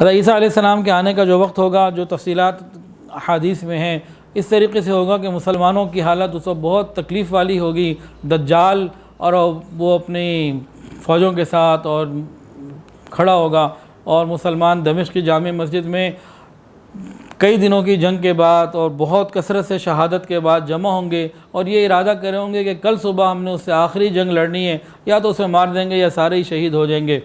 حضرت عیسیٰ علیہ السلام کے آنے کا جو وقت ہوگا، جو تفصیلات احادیث میں ہیں، اس طریقے سے ہوگا کہ مسلمانوں کی حالت اس وقت بہت تکلیف والی ہوگی۔ دجال اور وہ اپنی فوجوں کے ساتھ اور کھڑا ہوگا، اور مسلمان دمشق کی جامع مسجد میں کئی دنوں کی جنگ کے بعد اور بہت کثرت سے شہادت کے بعد جمع ہوں گے، اور یہ ارادہ کریں ہوں گے کہ کل صبح ہم نے اس سے آخری جنگ لڑنی ہے، یا تو اسے مار دیں گے یا سارے ہی شہید ہو جائیں گے۔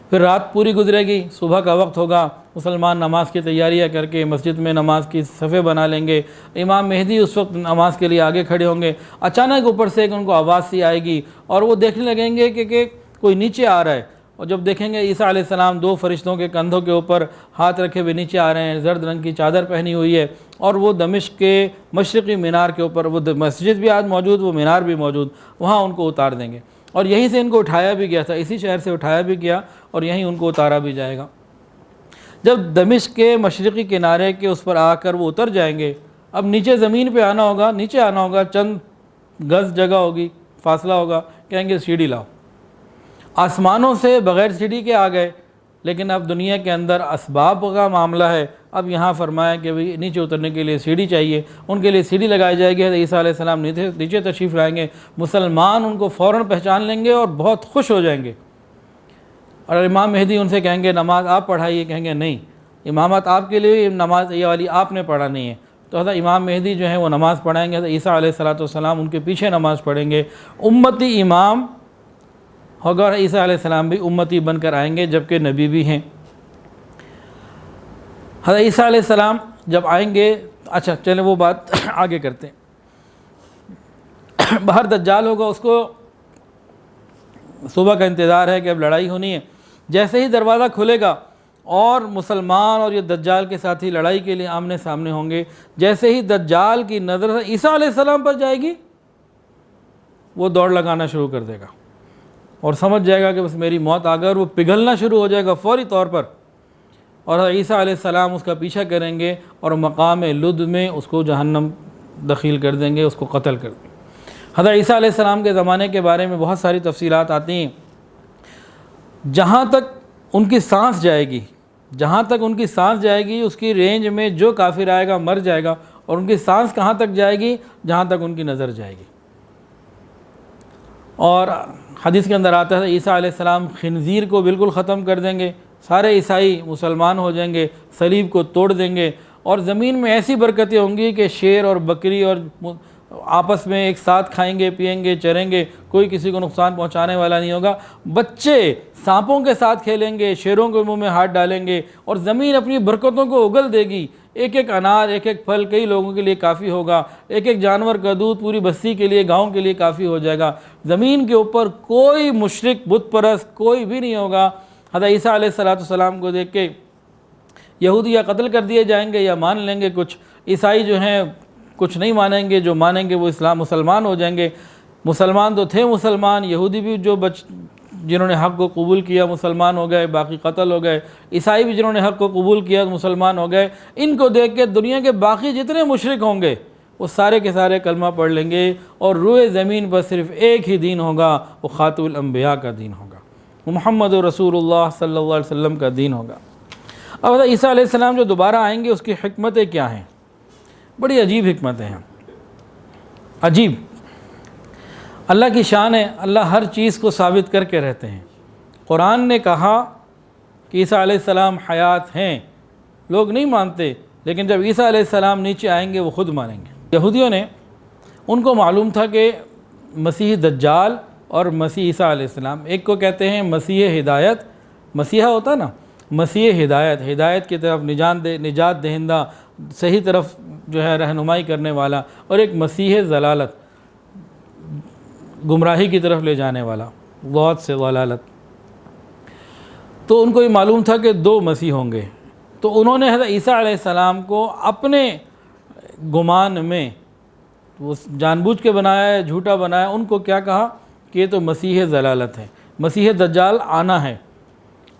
پھر رات پوری گزرے گی، صبح کا وقت ہوگا، مسلمان نماز کی تیاریاں کر کے مسجد میں نماز کی صفیں بنا لیں گے۔ امام مہدی اس وقت نماز کے لیے آگے کھڑے ہوں گے۔ اچانک اوپر سے ان کو آواز سی آئے گی، اور وہ دیکھنے لگیں گے کہ کوئی نیچے آ رہا ہے، اور جب دیکھیں گے عیسیٰ علیہ السلام دو فرشتوں کے کندھوں کے اوپر ہاتھ رکھے ہوئے نیچے آ رہے ہیں، زرد رنگ کی چادر پہنی ہوئی ہے، اور وہ دمشق کے مشرقی مینار کے اوپر، وہ مسجد بھی آج موجود، وہ مینار بھی موجود، وہاں ان کو اتار دیں گے۔ اور یہیں سے ان کو اٹھایا بھی گیا تھا، اسی شہر سے اٹھایا بھی گیا، اور یہیں ان کو اتارا بھی جائے گا۔ جب دمشق کے مشرقی کنارے کے اس پر آ کر وہ اتر جائیں گے، اب نیچے زمین پہ آنا ہوگا، نیچے آنا ہوگا، چند گز جگہ ہوگی، فاصلہ ہوگا، کہیں گے سیڑھی لاؤ۔ آسمانوں سے بغیر سیڑھی کے آ گئے، لیکن اب دنیا کے اندر اسباب کا معاملہ ہے، اب یہاں فرمایا کہ بھئی نیچے اترنے کے لیے سیڑھی چاہیے، ان کے لیے سیڑھی لگائی جائے گی۔ عیسیٰ علیہ السلام نیچے تشریف لائیں گے، مسلمان ان کو فوراً پہچان لیں گے اور بہت خوش ہو جائیں گے، اور امام مہدی ان سے کہیں گے نماز آپ پڑھائیے، کہیں گے نہیں، امامت آپ کے لیے، نماز یہ والی آپ نے پڑھا نہیں ہے۔ تو حضرت امام مہدی جو ہیں وہ نماز پڑھائیں گے، حضرت عیسیٰ علیہ السلام ان کے پیچھے نماز پڑھیں گے، امتی امام ہوگا، اور عیسیٰ علیہ السلام بھی امتی بن کر آئیں گے، جبکہ نبی بھی ہیں۔ حضرت عیسیٰ علیہ السلام جب آئیں گے، اچھا چلیں وہ بات آگے کرتے ہیں۔ باہر دجال ہوگا، اس کو صبح کا انتظار ہے کہ اب لڑائی ہونی ہے۔ جیسے ہی دروازہ کھلے گا اور مسلمان اور یہ دجال کے ساتھی لڑائی کے لیے آمنے سامنے ہوں گے، جیسے ہی دجال کی نظر عیسیٰ علیہ السلام پر جائے گی، وہ دوڑ لگانا شروع کر دے گا اور سمجھ جائے گا کہ بس میری موت آ گئی، اور وہ پگھلنا شروع ہو جائے گا فوری طور پر، اور عیسیٰ علیہ السلام اس کا پیچھا کریں گے اور مقام لد میں اس کو جہنم دخیل کر دیں گے، اس کو قتل کر دیں گے۔ حضرت عیسیٰ علیہ السلام کے زمانے کے بارے میں بہت ساری تفصیلات آتی ہیں۔ جہاں تک ان کی سانس جائے گی، جہاں تک ان کی سانس جائے گی، اس کی رینج میں جو کافر آئے گا مر جائے گا، اور ان کی سانس کہاں تک جائے گی؟ جہاں تک ان کی نظر جائے گی۔ اور حدیث کے اندر آتا ہے عیسیٰ علیہ السلام خنزیر کو بالکل ختم کر دیں گے، سارے عیسائی مسلمان ہو جائیں گے، صلیب کو توڑ دیں گے، اور زمین میں ایسی برکتیں ہوں گی کہ شیر اور بکری اور آپس میں ایک ساتھ کھائیں گے، پئیں گے، چریں گے، کوئی کسی کو نقصان پہنچانے والا نہیں ہوگا۔ بچے سانپوں کے ساتھ کھیلیں گے، شیروں کے منہ میں ہاتھ ڈالیں گے، اور زمین اپنی برکتوں کو اگل دے گی۔ ایک ایک انار، ایک ایک پھل کئی لوگوں کے لیے کافی ہوگا، ایک ایک جانور کا دودھ پوری بستی کے لیے، گاؤں کے لیے کافی ہو جائے گا۔ زمین کے اوپر کوئی مشرک بت پرست کوئی بھی نہیں ہوگا۔ حضرت عیسیٰ علیہ السلام کو دیکھ کے یہودی یا قتل کر دیے جائیں گے یا مان لیں گے، کچھ عیسائی جو ہیں کچھ نہیں مانیں گے، جو مانیں گے وہ مسلمان ہو جائیں گے۔ مسلمان تو تھے مسلمان، یہودی بھی جنہوں نے حق کو قبول کیا مسلمان ہو گئے، باقی قتل ہو گئے۔ عیسائی بھی جنہوں نے حق کو قبول کیا مسلمان ہو گئے۔ ان کو دیکھ کے دنیا کے باقی جتنے مشرک ہوں گے وہ سارے کے سارے کلمہ پڑھ لیں گے، اور روئے زمین پر صرف ایک ہی دین ہوگا، وہ خاتم الانبیاء کا دین ہوگا، وہ محمد رسول اللہ صلی اللہ علیہ وسلم کا دین ہوگا۔ اب عیسیٰ علیہ السلام جو دوبارہ آئیں گے، اس کی حکمتیں کیا ہیں؟ بڑی عجیب حکمتیں ہیں، عجیب۔ اللہ کی شان ہے، اللہ ہر چیز کو ثابت کر کے رہتے ہیں۔ قرآن نے کہا کہ عیسیٰ علیہ السلام حیات ہیں، لوگ نہیں مانتے، لیکن جب عیسیٰ علیہ السلام نیچے آئیں گے وہ خود مانیں گے۔ یہودیوں نے، ان کو معلوم تھا کہ مسیح دجال اور مسیح عیسیٰ علیہ السلام، ایک کو کہتے ہیں مسیح ہدایت، مسیحا ہوتا نا، مسیح ہدایت، ہدایت کی طرف نجات دہندہ، صحیح طرف جو ہے رہنمائی کرنے والا، اور ایک مسیح ضلالت، گمراہی کی طرف لے جانے والا، غوت سے ضلالت۔ تو ان کو یہ معلوم تھا کہ دو مسیح ہوں گے، تو انہوں نے حضرت عیسیٰ علیہ السلام کو اپنے گمان میں، وہ جان بوجھ کے بنایا ہے، جھوٹا بنایا، ان کو کیا کہا کہ یہ تو مسیح ضلالت ہے، مسیح دجال آنا ہے۔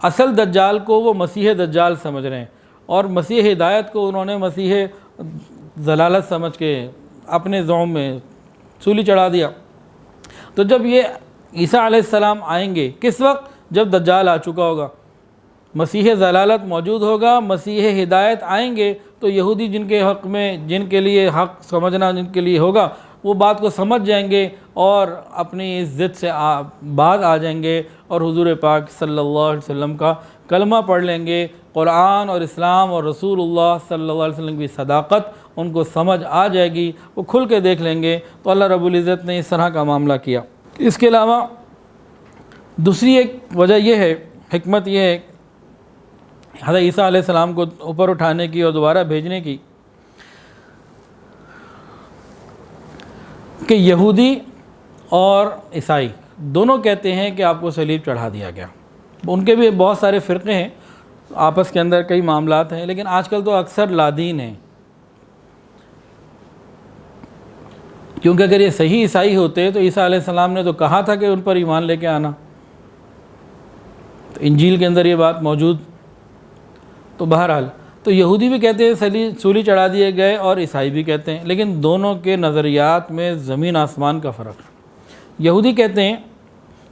اصل دجال کو وہ مسیح دجال سمجھ رہے ہیں، اور مسیح ہدایت کو انہوں نے مسیح ضلالت سمجھ کے اپنے زعم میں سولی چڑھا دیا۔ تو جب یہ عیسیٰ علیہ السلام آئیں گے، کس وقت؟ جب دجال آ چکا ہوگا، مسیح ضلالت موجود ہوگا، مسیح ہدایت آئیں گے تو یہودی جن کے حق میں، جن کے لیے حق سمجھنا جن کے لیے ہوگا، وہ بات کو سمجھ جائیں گے اور اپنی اس ضد سے باز آ جائیں گے اور حضور پاک صلی اللہ علیہ وسلم کا کلمہ پڑھ لیں گے۔ قرآن اور اسلام اور رسول اللہ صلی اللہ علیہ وسلم کی صداقت ان کو سمجھ آ جائے گی، وہ کھل کے دیکھ لیں گے۔ تو اللہ رب العزت نے اس طرح کا معاملہ کیا۔ اس کے علاوہ دوسری ایک وجہ یہ ہے، حکمت یہ ہے حضرت عیسیٰ علیہ السلام کو اوپر اٹھانے کی اور دوبارہ بھیجنے کی، کہ یہودی اور عیسائی دونوں کہتے ہیں کہ آپ کو صلیب چڑھا دیا گیا۔ ان کے بھی بہت سارے فرقے ہیں، آپس کے اندر کئی معاملات ہیں، لیکن آج کل تو اکثر لادین ہیں، کیونکہ اگر یہ صحیح عیسائی ہوتے تو عیسیٰ علیہ السلام نے تو کہا تھا کہ ان پر ایمان لے کے آنا، تو انجیل کے اندر یہ بات موجود۔ تو بہرحال تو یہودی بھی کہتے ہیں سولی چڑھا دیے گئے اور عیسائی بھی کہتے ہیں، لیکن دونوں کے نظریات میں زمین آسمان کا فرق ہے۔ یہودی کہتے ہیں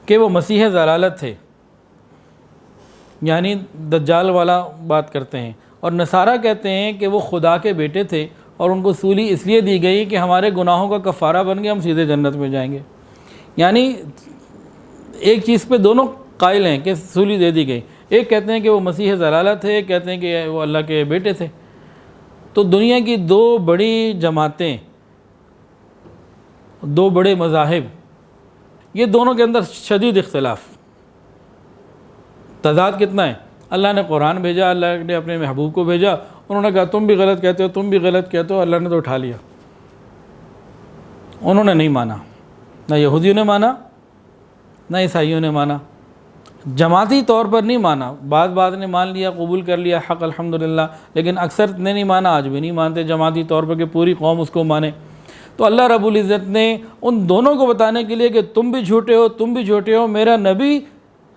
کہ وہ مسیح ضلالت تھے، یعنی دجال والا بات کرتے ہیں، اور نصارہ کہتے ہیں کہ وہ خدا کے بیٹے تھے اور ان کو سولی اس لیے دی گئی کہ ہمارے گناہوں کا کفارہ بن گیا، ہم سیدھے جنت میں جائیں گے۔ یعنی ایک چیز پہ دونوں قائل ہیں کہ سولی دے دی گئی، ایک کہتے ہیں کہ وہ مسیح ضلالت تھے، ایک کہتے ہیں کہ وہ اللہ کے بیٹے تھے۔ تو دنیا کی دو بڑی جماعتیں، دو بڑے مذاہب، یہ دونوں کے اندر شدید اختلاف، تضاد کتنا ہے۔ اللہ نے قرآن بھیجا، اللہ نے اپنے محبوب کو بھیجا، انہوں نے کہا تم بھی غلط کہتے ہو، تم بھی غلط کہتے ہو، اللہ نے تو اٹھا لیا۔ انہوں نے نہیں مانا، نہ یہودیوں نے مانا نہ عیسائیوں نے مانا، جماعتی طور پر نہیں مانا، بعض نے مان لیا، قبول کر لیا، حق الحمدللہ، لیکن اکثر نے نہیں مانا، آج بھی نہیں مانتے جماعتی طور پر کہ پوری قوم اس کو مانے۔ تو اللہ رب العزت نے ان دونوں کو بتانے کے لیے کہ تم بھی جھوٹے ہو، تم بھی جھوٹے ہو، میرا نبی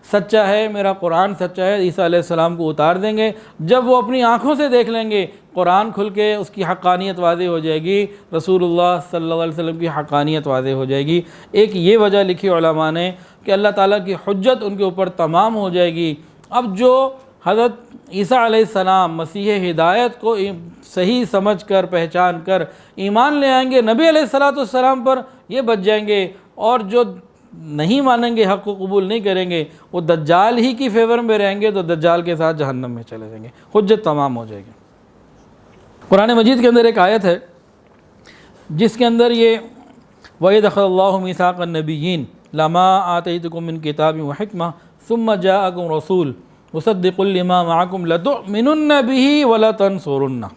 سچا ہے، میرا قرآن سچا ہے، عیسیٰ علیہ السلام کو اتار دیں گے۔ جب وہ اپنی آنکھوں سے دیکھ لیں گے، قرآن کھل کے اس کی حقانیت واضح ہو جائے گی، رسول اللہ صلی اللہ علیہ وسلم کی حقانیت واضح ہو جائے گی۔ ایک یہ وجہ لکھی علماء نے کہ اللہ تعالیٰ کی حجت ان کے اوپر تمام ہو جائے گی۔ اب جو حضرت عیسیٰ علیہ السلام مسیح ہدایت کو صحیح سمجھ کر، پہچان کر ایمان لے آئیں گے نبی علیہ السلام پر، یہ بچ جائیں گے، اور جو نہیں مانیں گے، حق کو قبول نہیں کریں گے، وہ دجال ہی کی فیور میں رہیں گے، تو دجال کے ساتھ جہنم میں چلے جائیں گے، حجت تمام ہو جائے گی۔ قرآن مجید کے اندر ایک آیت ہے جس کے اندر یہ وَإِذْ أَخَذَ اللَّهُ مِيثَاقَ النَّبِيِّينَ لَمَا آتَيْتُكُم مِّن كِتَابٍ وَحِكْمَةٍ ثُمَّ جَاءَكُمْ رَسُولٌ مُصَدِّقٌ لِّمَا مَعَكُمْ لَتُؤْمِنُنَّ بِهِ وَلَتَنصُرُنَّهُ۔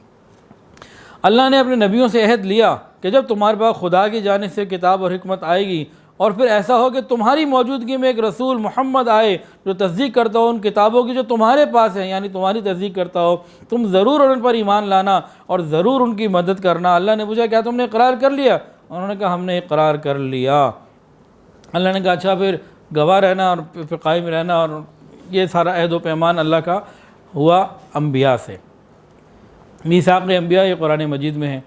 اللہ نے اپنے نبیوں سے عہد لیا کہ جب تمہارے پاس خدا کی جانب سے کتاب اور حکمت آئے گی، اور پھر ایسا ہو کہ تمہاری موجودگی میں ایک رسول محمد آئے جو تصدیق کرتا ہو ان کتابوں کی جو تمہارے پاس ہیں، یعنی تمہاری تصدیق کرتا ہو، تم ضرور ان پر ایمان لانا اور ضرور ان کی مدد کرنا۔ اللہ نے پوچھا کیا تم نے اقرار کر لیا؟ انہوں نے کہا ہم نے اقرار کر لیا۔ اللہ نے کہا اچھا پھر گواہ رہنا اور پھر قائم رہنا، اور یہ سارا عہد و پیمان اللہ کا ہوا انبیاء سے، میثاق انبیاء، یہ قرآن مجید میں ہے۔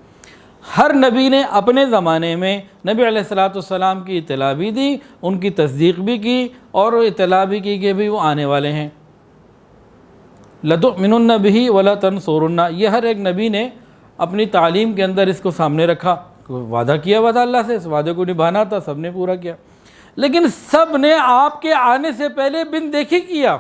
ہر نبی نے اپنے زمانے میں نبی علیہ السلام کی اطلاع بھی دی، ان کی تصدیق بھی کی، اور اطلاع بھی کی کہ بھی وہ آنے والے ہیں۔ لَتُؤْمِنُنَّ بِهِ وَلَتَنصُرُنَّهُ، یہ ہر ایک نبی نے اپنی تعلیم کے اندر اس کو سامنے رکھا، وعدہ کیا ہوا تھا اللہ سے، اس وعدے کو نبھانا تھا، سب نے پورا کیا، لیکن سب نے آپ کے آنے سے پہلے بن دیکھی کیا۔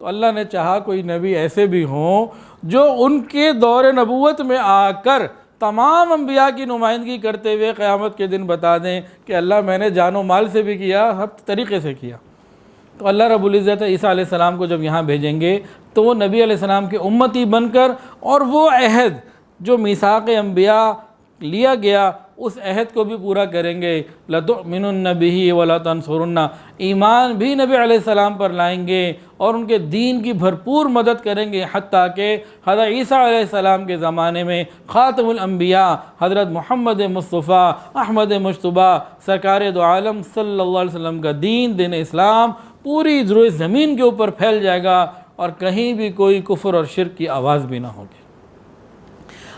تو اللہ نے چاہا کوئی نبی ایسے بھی ہوں جو ان کے دور نبوت میں آ کر تمام انبیاء کی نمائندگی کرتے ہوئے قیامت کے دن بتا دیں کہ اللہ میں نے جان و مال سے بھی کیا، ہر طریقے سے کیا۔ تو اللہ رب العزت عیسیٰ علیہ السلام کو جب یہاں بھیجیں گے تو وہ نبی علیہ السلام کے امتی بن کر، اور وہ عہد جو میثاق انبیاء لیا گیا اس عہد کو بھی پورا کریں گے۔ لَتُؤْمِنُنَّ بِهِ وَلَتَنصُرُنَّهُ، ایمان بھی نبی علیہ السلام پر لائیں گے اور ان کے دین کی بھرپور مدد کریں گے، حتیٰ کہ حضرت عیسیٰ علیہ السلام کے زمانے میں خاتم الانبیاء حضرت محمد مصطفیٰ احمد مجتبیٰ سرکار دو عالم صلی اللہ علیہ وسلم کا دین اسلام پوری روئے زمین کے اوپر پھیل جائے گا، اور کہیں بھی کوئی کفر اور شرک کی آواز بھی نہ ہوگی۔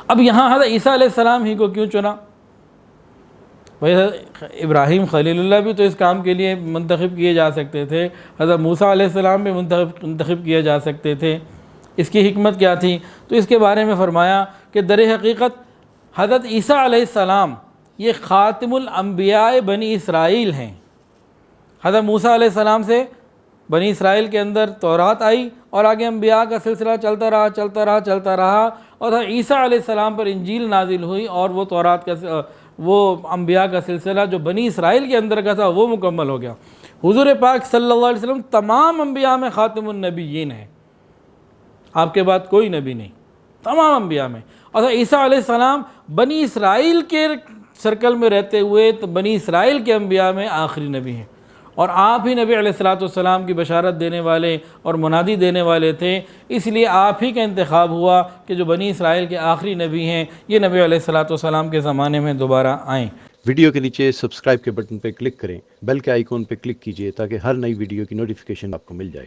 اب یہاں حضرت عیسیٰ علیہ السلام ہی کو کیوں چنا؟ ویسے ابراہیم خلیل اللہ بھی تو اس کام کے لیے منتخب کیے جا سکتے تھے، حضرت موسیٰ علیہ السلام بھی منتخب کیے جا سکتے تھے، اس کی حکمت کیا تھی؟ تو اس کے بارے میں فرمایا کہ در حقیقت حضرت عیسیٰ علیہ السلام یہ خاتم الانبیاء بنی اسرائیل ہیں۔ حضرت موسیٰ علیہ السلام سے بنی اسرائیل کے اندر تورات آئی اور آگے انبیاء کا سلسلہ چلتا رہا اور حضرت عیسیٰ علیہ السلام پر انجیل نازل ہوئی اور وہ تورات کا وہ انبیاء کا سلسلہ جو بنی اسرائیل کے اندر کا تھا وہ مکمل ہو گیا۔ حضور پاک صلی اللہ علیہ وسلم تمام انبیاء میں خاتم النبیین ہیں، آپ کے بعد کوئی نبی نہیں، تمام انبیاء میں۔ اور عیسیٰ علیہ السلام بنی اسرائیل کے سرکل میں رہتے ہوئے تو بنی اسرائیل کے انبیاء میں آخری نبی ہیں، اور آپ ہی نبی علیہ السلام کی بشارت دینے والے اور منادی دینے والے تھے، اس لیے آپ ہی کا انتخاب ہوا کہ جو بنی اسرائیل کے آخری نبی ہیں یہ نبی علیہ السلام کے زمانے میں دوبارہ آئیں۔ ویڈیو کے نیچے سبسکرائب کے بٹن پہ کلک کریں، بیل کے آئیکن پہ کلک کیجئے تاکہ ہر نئی ویڈیو کی نوٹیفیکیشن آپ کو مل جائے۔